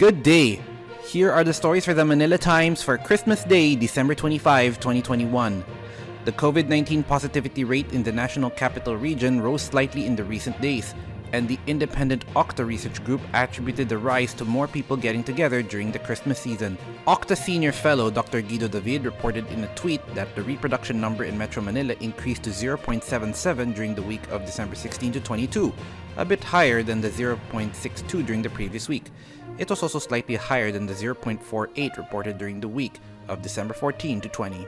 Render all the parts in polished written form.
Good day! Here are the stories for the Manila Times for Christmas Day, December 25, 2021. The COVID-19 positivity rate in the National Capital Region rose slightly in the recent days, and the independent KUWTT research group attributed the rise to more people getting together during the Christmas season. KUWTT senior fellow Dr. Guido David reported in a tweet that the reproduction number in Metro Manila increased to 0.77 during the week of December 16 to 22, a bit higher than the 0.62 during the previous week. It was also slightly higher than the 0.48 reported during the week of December 14 to 20.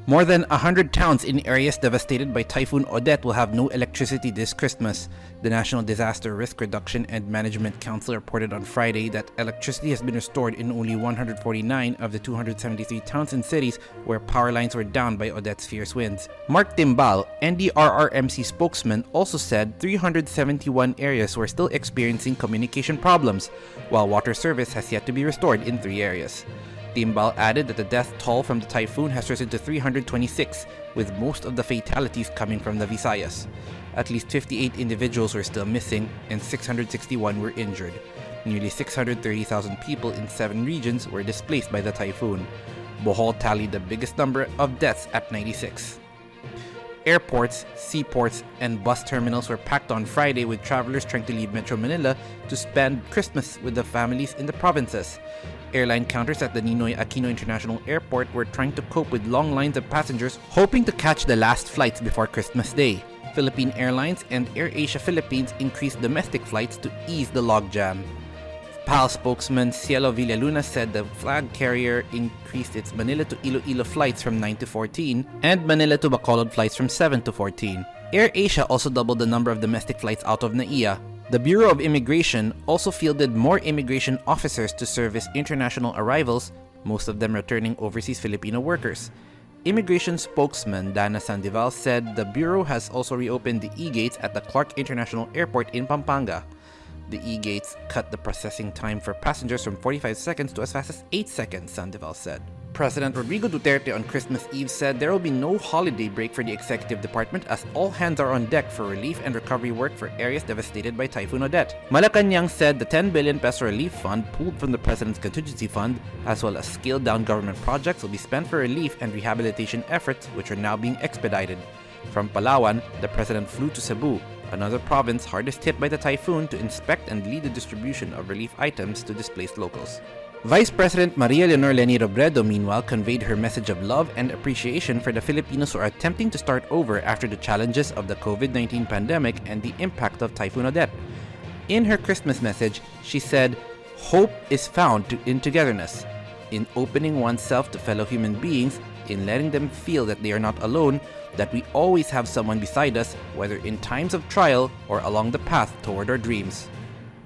More than 100 towns in areas devastated by Typhoon Odette will have no electricity this Christmas. The National Disaster Risk Reduction and Management Council reported on Friday that electricity has been restored in only 149 of the 273 towns and cities where power lines were down by Odette's fierce winds. Mark Timbal, NDRRMC spokesman, also said 371 areas were still experiencing communication problems, while water service has yet to be restored in 3 areas. Timbal added that the death toll from the typhoon has risen to 326, with most of the fatalities coming from the Visayas. At least 58 individuals were still missing and 661 were injured. Nearly 630,000 people in 7 regions were displaced by the typhoon. Bohol tallied the biggest number of deaths at 96. Airports, seaports, and bus terminals were packed on Friday with travelers trying to leave Metro Manila to spend Christmas with the families in the provinces. Airline counters at the Ninoy Aquino International Airport were trying to cope with long lines of passengers hoping to catch the last flights before Christmas Day. Philippine Airlines and AirAsia Philippines increased domestic flights to ease the logjam. PAL spokesman Cielo Villaluna said the flag carrier increased its Manila to Iloilo flights from 9 to 14 and Manila to Bacolod flights from 7 to 14. AirAsia also doubled the number of domestic flights out of NAIA. The Bureau of Immigration also fielded more immigration officers to service international arrivals, most of them returning overseas Filipino workers. Immigration spokesman Dana Sandival said the Bureau has also reopened the e-gates at the Clark International Airport in Pampanga. The e-gates cut the processing time for passengers from 45 seconds to as fast as 8 seconds, Sandival said. President Rodrigo Duterte on Christmas Eve said there will be no holiday break for the executive department as all hands are on deck for relief and recovery work for areas devastated by Typhoon Odette. Malacanang said the 10 billion peso relief fund pulled from the president's contingency fund, as well as scaled-down government projects, will be spent for relief and rehabilitation efforts, which are now being expedited. From Palawan, the president flew to Cebu, another province hardest hit by the typhoon, to inspect and lead the distribution of relief items to displaced locals. Vice President Maria Leonor Leni Robredo, meanwhile, conveyed her message of love and appreciation for the Filipinos who are attempting to start over after the challenges of the COVID-19 pandemic and the impact of Typhoon Odette. In her Christmas message, she said, "Hope is found in togetherness, in opening oneself to fellow human beings, in letting them feel that they are not alone, that we always have someone beside us, whether in times of trial or along the path toward our dreams."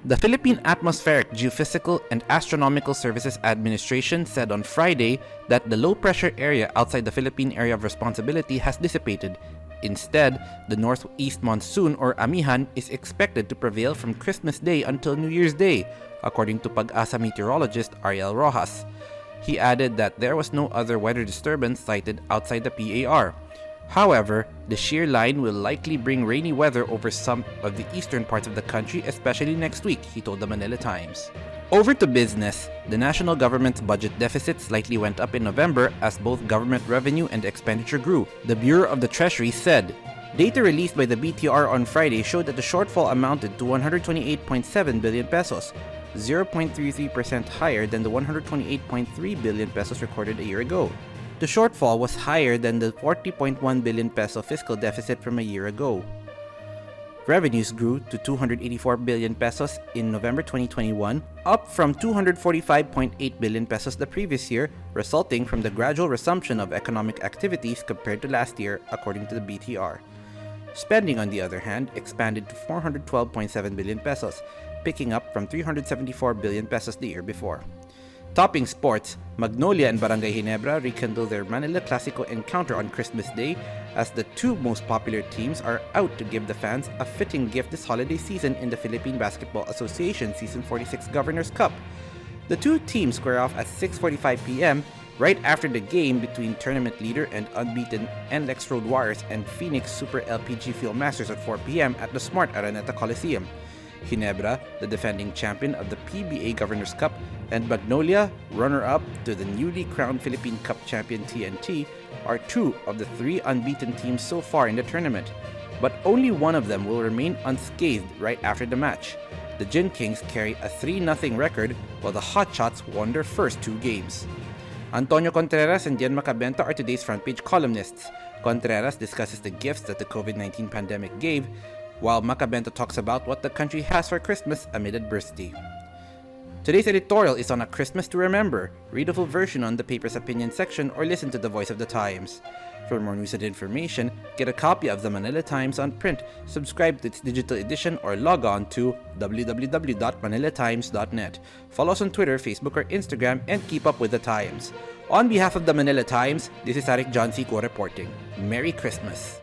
The Philippine Atmospheric, Geophysical, and Astronomical Services Administration said on Friday that the low-pressure area outside the Philippine Area of Responsibility has dissipated. Instead, the northeast monsoon, or amihan, is expected to prevail from Christmas Day until New Year's Day, according to Pag-asa meteorologist Ariel Rojas. He added that there was no other weather disturbance cited outside the PAR. However, the shear line will likely bring rainy weather over some of the eastern parts of the country, especially next week, he told the Manila Times. Over to business. The national government's budget deficit slightly went up in November as both government revenue and expenditure grew, the Bureau of the Treasury said. Data released by the BTR on Friday showed that the shortfall amounted to 128.7 billion pesos, 0.33% higher than the 128.3 billion pesos recorded a year ago. The shortfall was higher than the 40.1 billion peso fiscal deficit from a year ago. Revenues grew to 284 billion pesos in November 2021, up from 245.8 billion pesos the previous year, resulting from the gradual resumption of economic activities compared to last year, according to the BTR. Spending, on the other hand, expanded to 412.7 billion pesos, picking up from 374 billion pesos the year before. Topping sports, Magnolia and Barangay Ginebra rekindle their Manila Clasico encounter on Christmas Day as the two most popular teams are out to give the fans a fitting gift this holiday season in the Philippine Basketball Association Season 46 Governor's Cup. The two teams square off at 6:45 p.m. right after the game between tournament leader and unbeaten NLEX Road Warriors and Phoenix Super LPG Field Masters at 4 p.m. at the Smart Araneta Coliseum. Ginebra, the defending champion of the PBA Governors Cup, and Magnolia, runner-up to the newly crowned Philippine Cup champion TNT, are two of the three unbeaten teams so far in the tournament. But only one of them will remain unscathed right after the match. The Gin Kings carry a 3-0 record, while the Hotshots won their first two games. Antonio Contreras and Jen Macabenta are today's front page columnists. Contreras discusses the gifts that the COVID-19 pandemic gave, while Macabenta talks about what the country has for Christmas amid adversity. Today's editorial is on A Christmas to Remember. Read a full version on the paper's opinion section or listen to the Voice of the Times. For more news and information, get a copy of the Manila Times on print, subscribe to its digital edition, or log on to www.manilatimes.net. Follow us on Twitter, Facebook, or Instagram, and keep up with the Times. On behalf of the Manila Times, this is Arik John Sico reporting. Merry Christmas!